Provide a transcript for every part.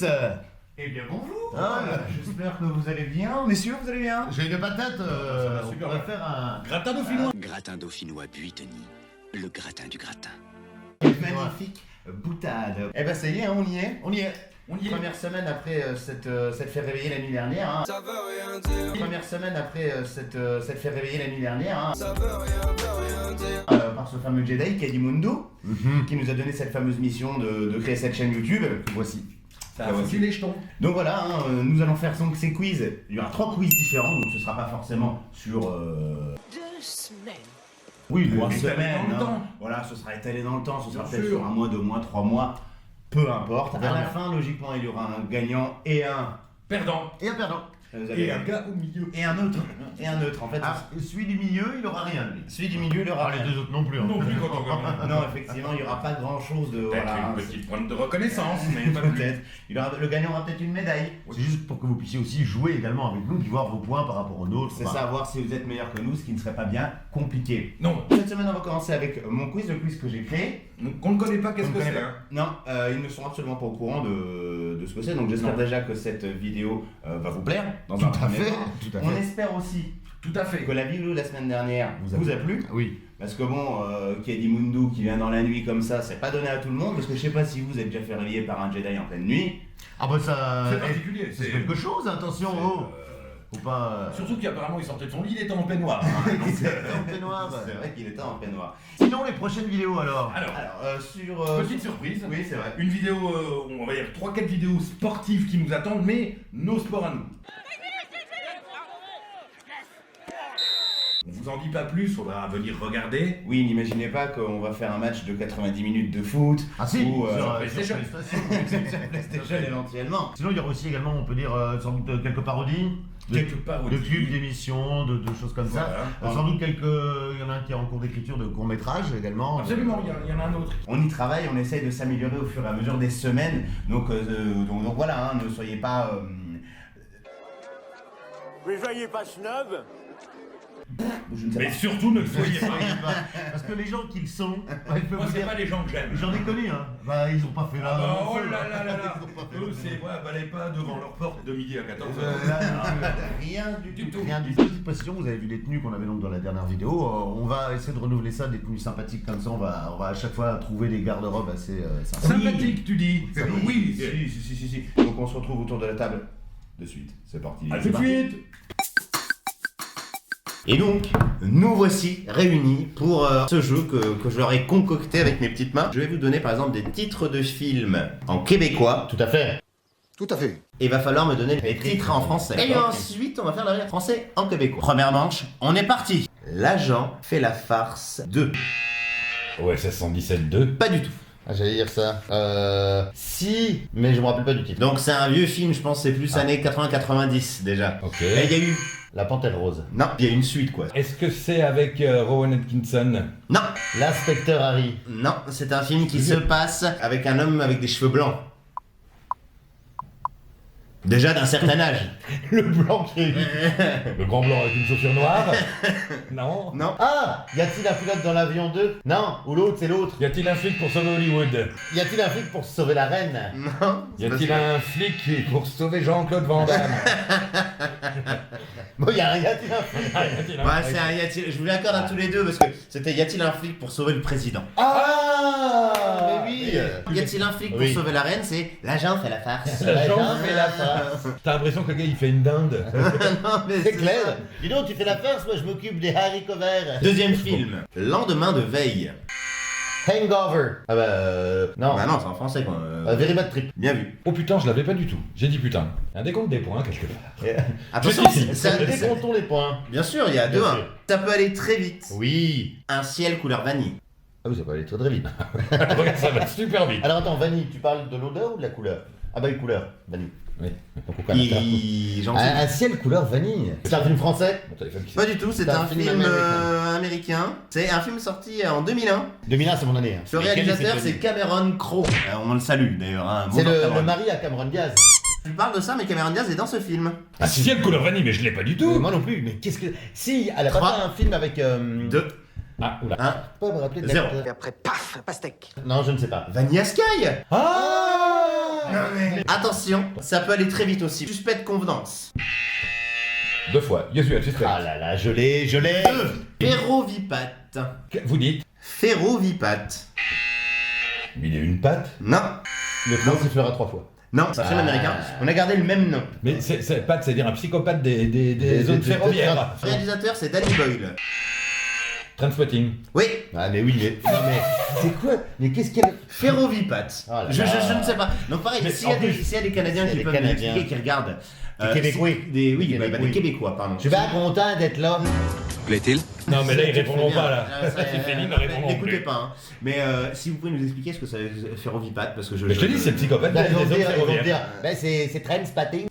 tous. Eh bien bonjour. J'espère que vous allez bien. Messieurs, vous allez bien? J'ai une patate, va on super pourrait bien. faire un... Gratin dauphinois. Gratin dauphinois Buitoni, le gratin du gratin. Magnifique boutade. Eh ben ça y est, hein, on y est. On y est. On y est. Première semaine après cette fait réveiller la nuit dernière. Hein. Ça veut rien dire, Première semaine après cette fait réveiller la nuit dernière. Hein. ça veut rien dire. Par ce fameux Jedi, Kadimundo, qui nous a donné cette fameuse mission de créer cette chaîne YouTube. Que voici. Ça a foutu les jetons. Donc voilà, hein, nous allons faire donc ces quiz. Il y aura 3 quiz différents, donc ce sera pas forcément sur 2 semaines. oui, Étalé 3 semaines. dans le hein. temps. Voilà, ce sera étalé dans le temps, ce sera Bien peut-être sûr. sur 1 mois, 2 mois, 3 mois, peu importe. À verra la bien. fin, logiquement, il y aura un gagnant et un. Perdant. Et un perdant. Vous avez Et un gars au milieu. et un autre. Et un neutre. En fait, Ah, celui du milieu, il aura rien, lui. celui du milieu, il aura. Ah, les deux autres non plus. hein. Non plus quand on gagne. Non, effectivement, il n'y aura pas grand chose de. Peut-être Voilà, hein, une petite pointe de reconnaissance, mais pas plus. peut-être. Le gagnant aura peut-être une médaille. C'est juste pour que vous puissiez aussi jouer également avec nous, puis voir vos points par rapport aux nôtres. C'est Enfin, savoir si vous êtes meilleur que nous, ce qui ne serait pas bien compliqué. Non. Cette semaine, on va commencer avec mon quiz, le quiz que j'ai créé. Donc on ne connaît pas, qu'est-ce On que ne c'est connaît hein Non, ils ne sont absolument pas au courant de ce que c'est, donc j'espère Non. déjà que cette vidéo va vous plaire. Dans Tout un à premier fait, temps. tout à On fait. espère aussi Tout à fait. que la vidéo de la semaine dernière vous a plu. Oui. Parce que bon, Kadimundo qui vient dans la nuit comme ça, c'est pas donné à tout le monde. Parce que je sais pas si vous êtes déjà fait réveiller par un Jedi en pleine nuit. Ah bah ça... C'est particulier. C'est quelque chose, attention, oh. Faut pas... Surtout qu'apparemment il sortait de son lit, il était en peignoir. hein. Donc, C'est en peignoir. C'est vrai qu'il était en peignoir. Sinon, les prochaines vidéos alors. Alors, Alors, sur. petite surprise. Oui, c'est vrai. Une vidéo, on va dire 3-4 vidéos sportives qui nous attendent, mais nos sports à nous. On vous en dit pas plus, faudra venir regarder. Oui, n'imaginez pas qu'on va faire un match de 90 minutes de foot. Ah si, Ou, sur PlayStation. PlayStation. PlayStation éventuellement. Sinon, il y aura aussi également, on peut dire, sans doute quelques parodies. Quelque part De pubs, d'émissions, de choses comme ça. Voilà. Sans doute quelques... Il y en a un qui est en cours d'écriture de court-métrage également. Absolument, il y en a un autre. On y travaille, on essaye de s'améliorer au fur et à mesure des semaines. Donc voilà, hein, ne soyez pas. Mais soyez pas snob. Je ne sais Mais pas. surtout ne le soyez pas. Parce que les gens qui le sont, bah, ils peuvent Moi, vous c'est dire... pas les gens que j'aime. J'en ai connu, hein. Bah, ils ont pas fait là. Ah, oh feu, là hein. là là là. Ils ont pas fait Eux, là. c'est, ouais, balai pas devant leur porte de midi à 14h. Rien du tout. Rien du tout. Petite précision, vous avez vu les tenues qu'on avait donc dans la dernière vidéo. On va essayer de renouveler ça, des tenues sympathiques comme ça. On va à chaque fois trouver des garde-robes assez sympas. Sympathique, tu dis. Oui. Si. Donc on se retrouve autour de la table de suite. C'est parti. À C'est tout de parti. suite. Et donc, nous voici réunis pour ce jeu que je leur ai concocté avec mes petites mains. Je vais vous donner par exemple des titres de films en québécois. Tout à fait. Tout à fait. Et il va falloir me donner les titres en français. Et ensuite, on va faire la version français en québécois. Première manche, on est parti. L'agent fait la farce 2. OSS 117-2. Pas du tout. Ah, j'allais dire ça. Si, mais je me rappelle pas du titre. Donc c'est un vieux film, je pense c'est plus années 80-90 déjà. Ok. Et il y a eu... La Panthère Rose. Non, il y a une suite quoi. Est-ce que c'est avec Rowan Atkinson? Non, L'inspecteur Harry. non, c'est un film qui se passe avec un homme avec des cheveux blancs. Déjà d'un certain âge. Le blanc qui est... Le grand blanc avec une chaussure noire? Non. Non. Ah, y a-t-il un pilote dans l'avion 2? Non, ou l'autre, c'est l'autre. Y a-t-il un flic pour sauver Hollywood? Y a-t-il un flic pour sauver la reine? Non. Y a-t-il un flic pour sauver Jean-Claude Van Damme? Bon, y a rien, y a-t-il un flic? Ouais, c'est un y a-t-il... Je vous l'accorde à tous les deux parce que c'était y a-t-il un flic pour sauver le président? Ah, mais oui. Y a-t-il un flic pour Oui. sauver la reine? C'est l'agent fait la farce. L'agent fait la farce. T'as l'impression que le gars il fait une dinde? Non, mais C'est clair. Dis donc, tu fais la farce, moi je m'occupe des haricots verts. Deuxième film. Lendemain de veille. Hangover. Ah bah non. Bah non, c'est en français quoi. Very Bad Trip. Bien vu. Oh putain, je l'avais pas du tout. J'ai dit putain. Un décompte des points quelque part. Attention, ici. Décomptons les points. bien sûr, il y a Bien 2-1. sûr. Ça peut aller très vite. Oui. Un ciel couleur vanille. Ah oui, ça peut aller très très vite. Regarde, ça va super vite. Alors attends, vanille, tu parles de l'odeur ou de la couleur? Ah bah une couleur, vanille. Oui. Donc on connaît J'en sais- un ciel couleur vanille. C'est un film français? Mon téléphone qui Pas du tout, c'est C'est un un film film américain. américain. C'est un film sorti en 2001. 2001, c'est mon année. hein. Le Mais quel est réalisateur cet c'est Cameron Crowe. On le salue d'ailleurs. Hein. C'est Bonjour, le Cameron. mari à Cameron Diaz. Tu parles de ça, mais Cameron Diaz est dans ce film. Ah, ciel couleur vanille, mais je l'ai pas du tout. Moi non plus, mais qu'est-ce que... Si, elle a pas Trois. fait un film avec... 2, Ah, oula. 1, Je peux pas me rappeler de Zéro. l'acteur. Et après, paf, pastèque. Non, je ne sais pas. Vanilla Sky. Ah Attention, ça peut aller très vite aussi. Suspect de convenance. 2 fois. Yes, oui, suspect. Ah là là, je l'ai. Ferrovipat. Vous dites, Ferrovipat. il a une patte. Non. Le plan sifflera 3 fois. Non, c'est un film américain. On a gardé le même nom. Mais c'est patte, c'est dire un psychopathe des zones ferroviaires. Le réalisateur, c'est Danny Boyle. Trainspotting. Oui, Ah mais oui, mais... Non mais... C'est quoi? Mais qu'est-ce qu'elle... Ferrovipat. Oh là Je là. ne sais pas. Donc pareil, Mais s'il y a en des- plus, s'il y a des Canadiens s'il y a qui des peuvent nous Canadiens. expliquer, qui regardent. Des Québécois. Oui, Des des Québécois, pardon. Je suis bien content d'être là. Plaît-il? Non, mais là, ils C'est répondront bien. pas, là. C'est fini, ils ne répondront N'écoutez plus. pas, hein. Mais si vous pouvez nous expliquer ce que ça veut Ferrovipat, parce que je... Mais je te dis, c'est le psychopathe Là, des ils vont zones dire, ferroviaires. ben c'est Trainspotting.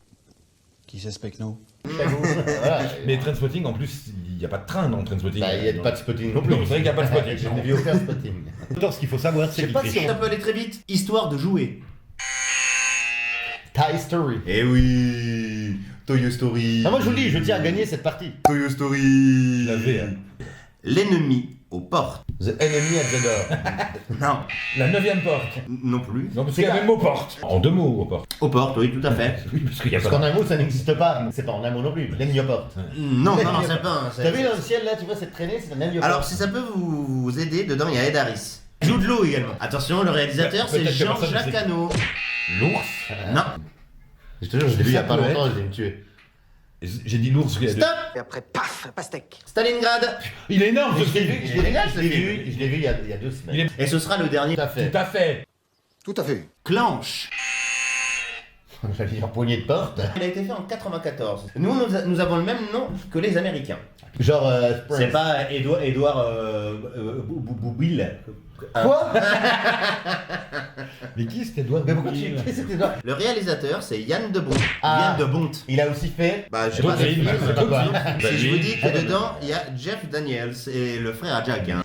Qui s'aspecte nous? Voilà. Mais Trainspotting, en plus, il n'y a pas de train dans Trainspotting. Bah, il n'y a pas de spotting non plus. Non, c'est vrai qu'il n'y a pas de spotting. Je n'ai vu aucun spotting. Autant, ce qu'il faut savoir, Je c'est sais qu'il pas triche. si Ça peut aller très vite. Histoire de jouer. Toy Story. Eh oui, Toy Story. Ah, moi je vous le dis, je tiens à gagner cette partie. Toy Story. Je l'avais, hein. L'ennemi aux portes. The Enemy at the Door. Non, La 9ème porte. non plus. Non, parce qu'il y avait le mot porte. En 2 mots, aux portes. Aux portes, oui, tout à fait. Oui, parce qu'il y a Parce pas qu'en un mot ça n'existe pas. C'est pas en un mot non plus. L'Ennioporte. Non, c'est pas un... T'as vu dans le ciel là, tu vois cette traînée, c'est un Ennioporte. Alors, si ça peut vous aider, dedans il y a Ed Harris. Joue de l'eau également. Attention, le réalisateur Ouais, c'est peut-être que personne Jean-Jacques ne sait. Hano. L'ours. Non. je te jure, je l'ai vu il y a Ça pas peut longtemps, je vais me tuer. J'ai dit l'ours. il y a deux- Stop. Et après, paf, pastèque. Stalingrad. Il est énorme, ce Je l'ai film. vu, je Il est l'ai génial, vu, ce je l'ai film. vu, je l'ai vu il y a 2 semaines. Il est Et ce sera le dernier. Tout à fait. tout à fait. Tout à fait. Clanche. J'allais dire poignée de porte. Il a été fait en 94. Nous avons le même nom que les Américains. Genre, C'est pas Edouard Boubil. Quoi? Mais qui c'était Edouard Mais pourquoi tu qui c'était là? Le réalisateur c'est Yann de Bont. Ah. Yann de Bont. Il a aussi fait. Bah, je sais D'autres pas. films, c'est pas quoi. Si je vous dis que dedans il y a Jeff Daniels et le frère à Jack. Hein.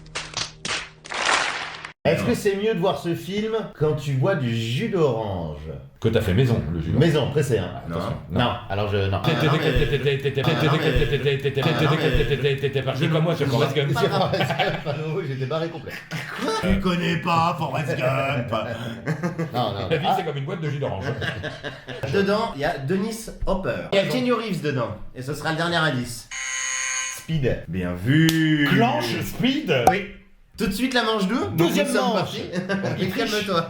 Est-ce que c'est mieux de voir ce film quand tu bois du jus d'orange? Que t'as fait maison, le jus. Maison, pressé, hein. Non. Non, alors je. Non. T'étais parti comme moi sur Forrest Gump. J'étais barré complet. Tu connais pas Forrest Gump. Non, non. La vie, c'est comme une boîte de jus d'orange. Dedans il y a Dennis Hopper. Il y a Keanu Reeves dedans. Et ce sera le dernier indice. Speed. Bien vu. Clanche, speed. Oui. Tout de suite la manche 2. Deuxième Nous sommes manche. partis. Et calme-toi.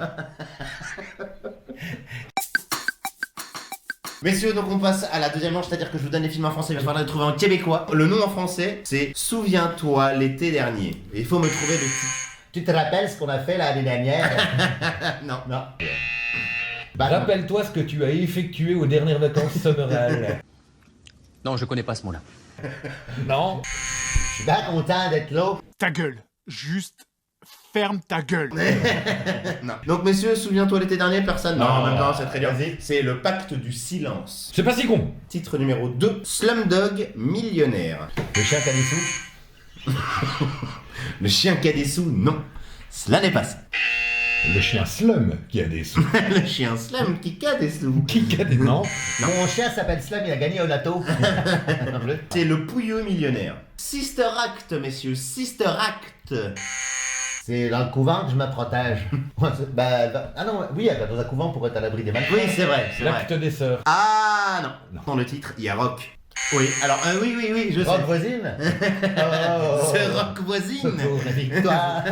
Messieurs, donc on passe à la deuxième manche, c'est-à-dire que je vous donne les films en français, il va falloir les trouver en québécois. Le nom en français, c'est Souviens-toi l'été dernier. Et il faut me trouver le titre. Tu te rappelles ce qu'on a fait l'année dernière? Non. Non. Bah, Rappelle-toi ce que tu as effectué aux dernières vacances sommerales. Non, je connais pas ce mot-là. Non. je suis bien content d'être là. Ta gueule. Juste ferme ta gueule. Non. Donc messieurs, souviens-toi l'été dernier, personne. Non, en même temps, c'est très dur. vas-y. C'est Le Pacte du Silence. C'est pas si con. Titre numéro 2, Slumdog Millionnaire. Le chien qui a des sous. Le chien qui a des sous, non. Cela n'est pas ça. Le chien Slum qui a des sous. Le chien Slum qui a des sous. Qui a des... Non. Mon chien s'appelle Slam, il a gagné au loto. C'est Le Pouilleux Millionnaire. Sister Act, messieurs, Sister Act. C'est dans le couvent que je me protège. Ouais, ah non, oui, elle va dans un couvent pour être à l'abri des malfaiteurs. Oui, c'est vrai, c'est vrai. L'acte des sœurs. Ah non. Dans le titre, il y a Rock. Oui, alors oui, je sais. Rock voisine. Oh. C'est Rock voisine. Secours, la victoire.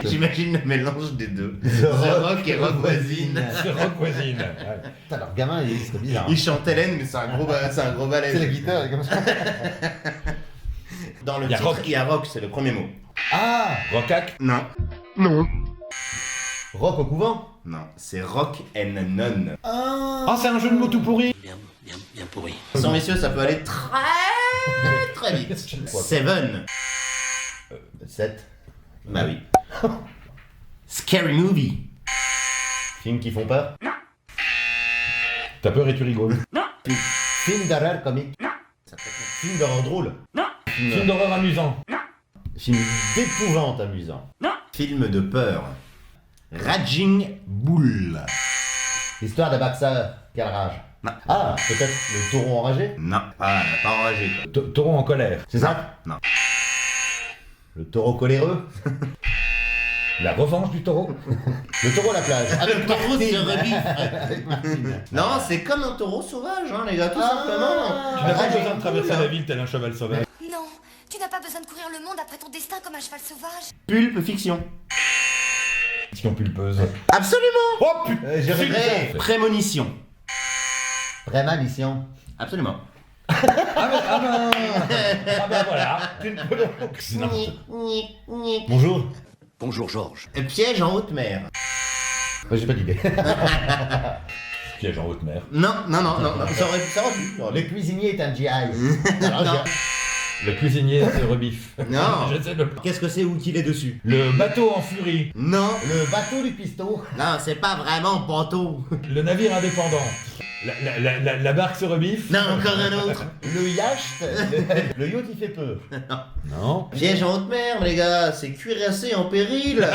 J'imagine le mélange des deux. The Rock et Rock voisine. C'est Rock voisine. Ouais. Putain, leur gamin, c'est bizarre. Il chante Hélène, mais c'est un gros balai. C'est la guitare, elle est comme ça. Dans le Il y a titre, Rock. il y a Rock, c'est le premier mot. Ah, Rocac. Non. Rock au couvent. Non, c'est Rock and None. Ah, c'est un jeu de mots tout pourri. Bien pourri. Sans messieurs, ça peut aller très vite. Seven. 7. Bah oui. Scary Movie. Films qui font peur. T'as peur et tu rigoles. Film d'horreur comique. Film d'horreur drôle. Film d'horreur amusant. Film d'épouvante amusant. Film de peur. Raging Bull. Histoire d'un boxeur. Quelle rage. Non. Ah, peut-être le taureau enragé. Non, pas enragé. Taureau en colère. C'est ça? Non. Le taureau coléreux. La revanche du taureau. Le taureau à la plage. Avec Le taureau Martine. se rebiffe. Avec Martine. Non, c'est comme un taureau sauvage, hein, les gars, tout simplement. Tu n'as pas Ah, besoin de traverser la ville tel un cheval sauvage. Non, tu n'as pas besoin de courir le monde après ton destin comme un cheval sauvage. Pulpe fiction. Fiction pulpeuse. Absolument. Oh putain. Jérémy. Prémonition. Vraiment mission. Absolument. Ah bah voilà. C'est n'importe quoi. Bonjour. Bonjour Georges. Piège en haute mer. J'ai pas d'idée. Piège en haute mer. Non, ça aurait pu. Le cuisinier est un GI. Alors, Non. Le cuisinier se rebiffe. Non. Je sais le... Qu'est-ce que c'est ou qu'il est dessus? Le bateau en furie. Non. le bateau du piston. Non, c'est pas vraiment bateau. Le navire indépendant. La barque se rebiffe. Non, encore un autre. Le yacht. Le yacht il fait peu. Non. Piège en haute mer, les gars, c'est cuirassé en péril.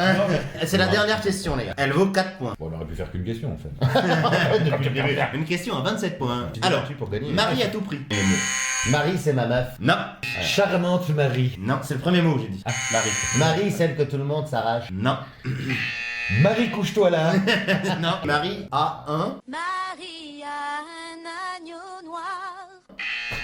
Hein, c'est la dernière question, les gars. Elle vaut 4 points. Bon, on aurait pu faire qu'une question en fait. Depuis le début. Une question à 27 points. Tu t'es Alors, battu pour gagner. Marie à tout prix. Les mots. Marie, c'est ma meuf. Non, Charmante Marie. non, c'est le premier mot, j'ai dit. Marie. Marie, celle que tout le monde s'arrache. Non, Marie, couche-toi là. non. Marie a un. Marie a un agneau noir.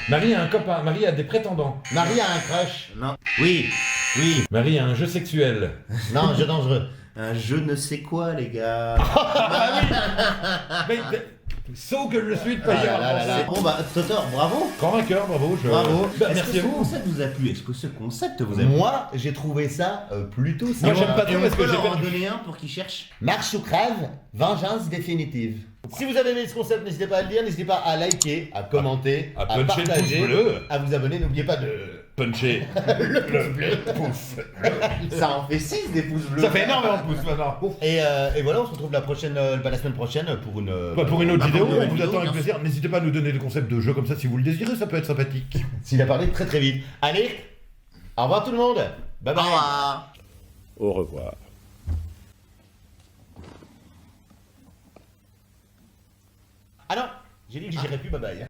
Marie a un copain. Marie a des prétendants. Marie a un crush. Non. Oui, oui. Marie a un jeu sexuel. Non, jeu dangereux. Un je ne sais quoi, les gars. Mais, saut que je suis de pas y Ah là là là. Bon bah, Totor, bravo. Grand vainqueur, bravo. Bravo. Bah, Est-ce merci que à ce vous. concept vous a plu? Est-ce que ce concept vous a plu? Moi, j'ai trouvé ça plutôt Moi, sympa. j'aime pas Et trop on parce peut que j'ai leur en perdu. donner un pour qu'ils cherchent. Marche ou crève, vengeance définitive. Si vous avez aimé ce concept, n'hésitez pas à le dire, n'hésitez pas à liker, à commenter, À à puncher le partager, pouce bleu. à vous abonner. N'oubliez pas de... Puncher le pouce. Ça en fait 6 des pouces bleus. Ça fait énormément de pouces maintenant. Et voilà, on se retrouve la semaine prochaine pour une... Pour une autre vidéo, pour une on vous vidéo, attend avec bien plaisir. N'hésitez pas à nous donner des concepts de jeux comme ça si vous le désirez, ça peut être sympathique. S'il a parlé très très vite. Allez, au revoir tout le monde. Bye Au bye. revoir. Au revoir. Ah non, j'ai dit que j'irai plus, bye bye.